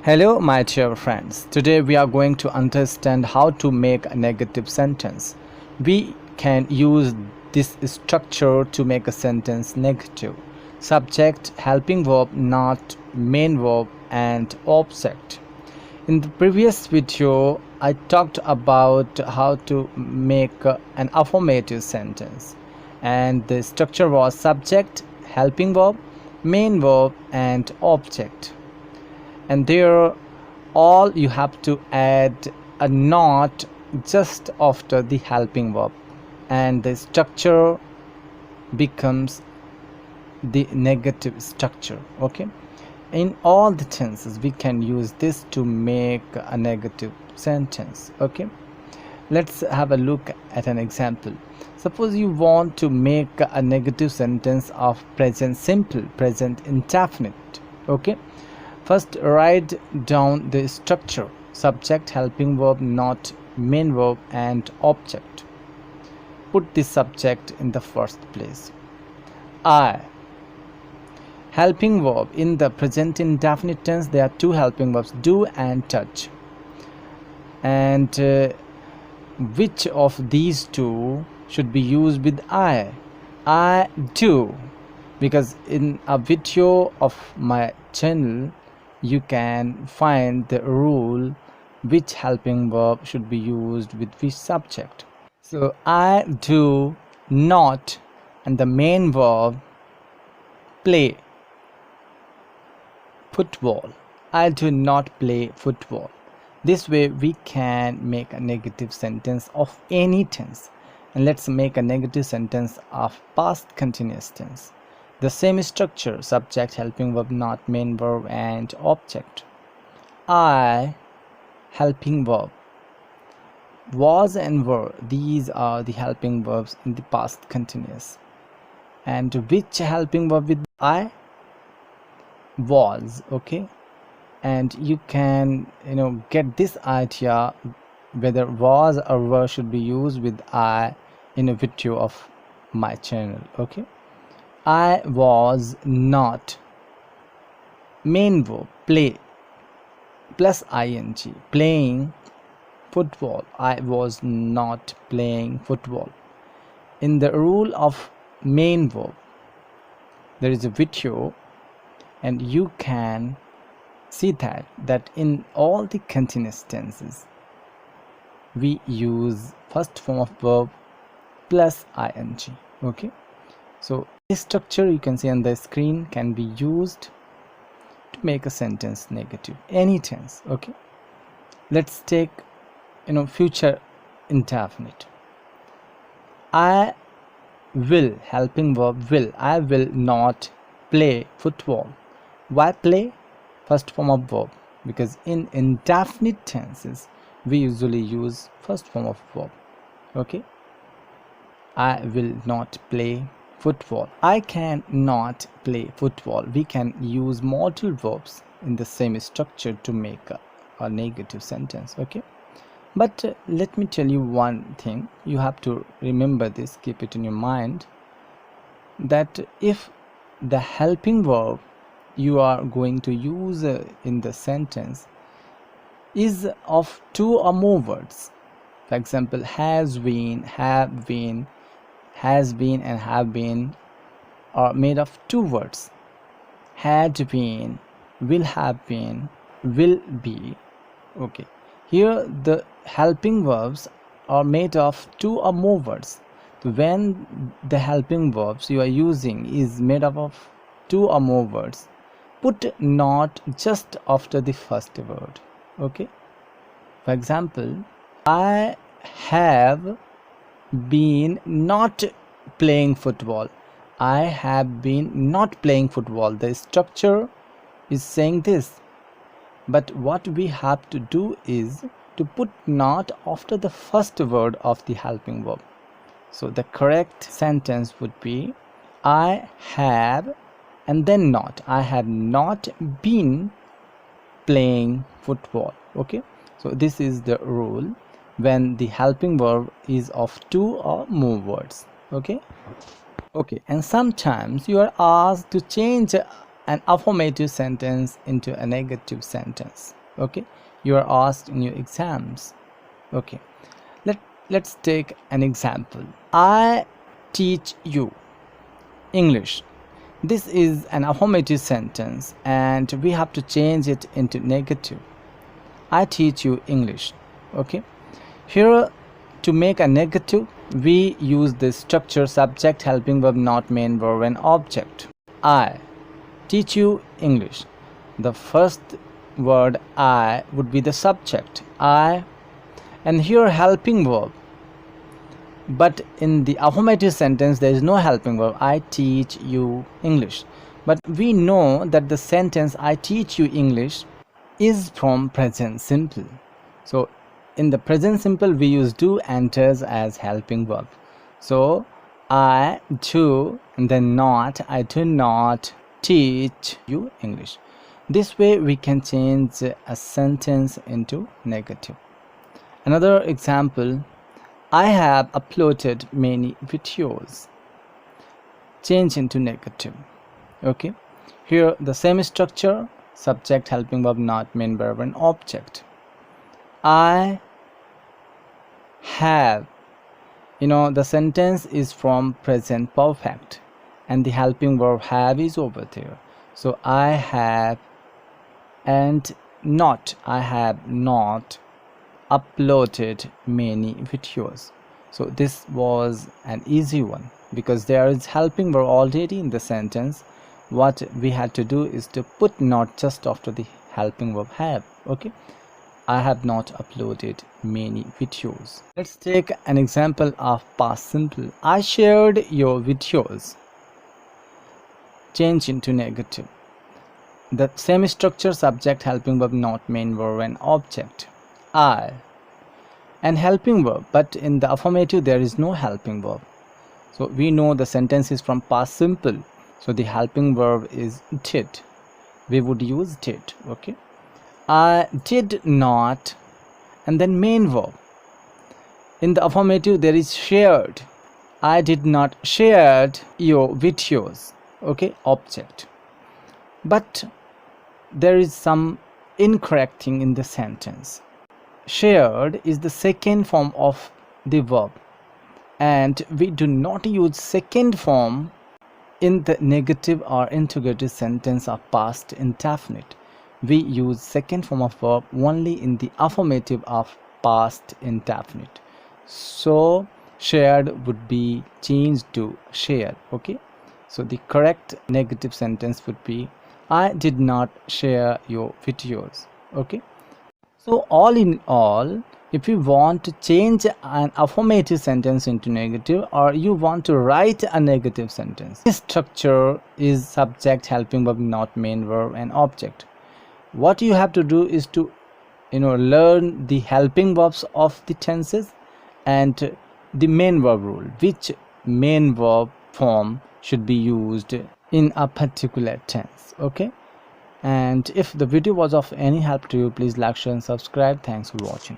Hello, my dear friends. Today we are going to understand how to make a negative sentence. We can use this structure to make a sentence negative. Subject, helping verb, not main verb, and object. In the previous video, I talked about how to make an affirmative sentence, and the structure was subject, helping verb, main verb, and object. And there all you have to add a not just after the helping verb, and the structure becomes the negative structure. Okay, in all the tenses we can use this to make a negative sentence. Okay, let's have a look at an example. Suppose you want to make a negative sentence of present simple, present indefinite. Okay, first write down the structure: subject, helping verb, not main verb, and object. Put the subject in the first place. I. Helping verb. In the present indefinite tense there are two helping verbs, do and touch. And which of these two should be used with I? I do, because in a video of my channel you can find the rule which helping verb should be used with which subject. So I do not, and the main verb play football. I do not play football. This way we can make a negative sentence of any tense. And let's make a negative sentence of past continuous tense. The same structure: subject, helping verb, not main verb, and object. I, helping verb. Was and were, these are the helping verbs in the past continuous. And which helping verb with I? Was. Okay, and you can get this idea whether was or were should be used with I in a video of my channel. Okay, I was not, main verb play plus ing, playing football. I was not playing football. In the rule of main verb there is a video, and you can see that in all the continuous tenses we use first form of verb plus ing. Okay, so this structure you can see on the screen can be used to make a sentence negative, any tense. Okay, let's take future indefinite. I will, helping verb will. I will not play football. Why play? First form of verb, because in indefinite tenses we usually use first form of verb. Okay, I will not play football. I can not play football. We can use modal verbs in the same structure to make a negative sentence. Okay, but let me tell you one thing. You have to remember this, keep it in your mind, that if the helping verb you are going to use in the sentence is of two or more words, for example, has been, have been, has been, and have been are made of two words, had been, will have been, will be. Okay, here the helping verbs are made of two or more words. So when the helping verbs you are using is made up of two or more words, put not just after the first word. Okay, for example, I have been not playing football. I have been not playing football. The structure is saying this, but what we have to do is to put not after the first word of the helping verb. So the correct sentence would be I have, and then not. I have not been playing football. Okay, so this is the rule when the helping verb is of two or more words. Okay, and sometimes you are asked to change an affirmative sentence into a negative sentence. Okay, you are asked in your exams. Okay, let's take an example. I teach you English. This is an affirmative sentence and we have to change it into negative. I teach you English. Okay, here to make a negative we use the structure subject, helping verb, not main verb and object. I teach you English. The first word I would be the subject, I, and here helping verb. But in the affirmative sentence there is no helping verb, I teach you English. But we know that the sentence I teach you English is from present simple. So in the present simple we use do enters as helping verb. So I do and then not, I do not teach you English. This way we can change a sentence into negative. Another example, I have uploaded many videos. Change into negative. Okay, here the same structure, subject, helping verb, not main verb and object. I have, the sentence is from present perfect and the helping verb have is over there. So I have and not, I have not uploaded many videos. So this was an easy one because there is helping verb already in the sentence. What we had to do is to put not just after the helping verb have. Okay, I have not uploaded many videos. Let's take an example of past simple. I shared your videos. Change into negative. The same structure, subject, helping verb, not main verb and object. I and helping verb, but in the affirmative there is no helping verb. So we know the sentence is from past simple. So the helping verb is did. We would use did. Okay, I did not and then main verb. In the affirmative there is shared. I did not shared your videos. Okay, object. But there is some incorrect thing in the sentence. Shared is the second form of the verb and we do not use second form in the negative or interrogative sentence of past indefinite. We use second form of verb only in the affirmative of past indefinite. So shared would be changed to share. Okay, so the correct negative sentence would be I did not share your videos. Okay, so all in all, if you want to change an affirmative sentence into negative or you want to write a negative sentence, this structure is subject, helping verb, not main verb and object. What you have to do is to learn the helping verbs of the tenses and the main verb rule, which main verb form should be used in a particular tense. Okay, and if the video was of any help to you, please like, share and subscribe. Thanks for watching.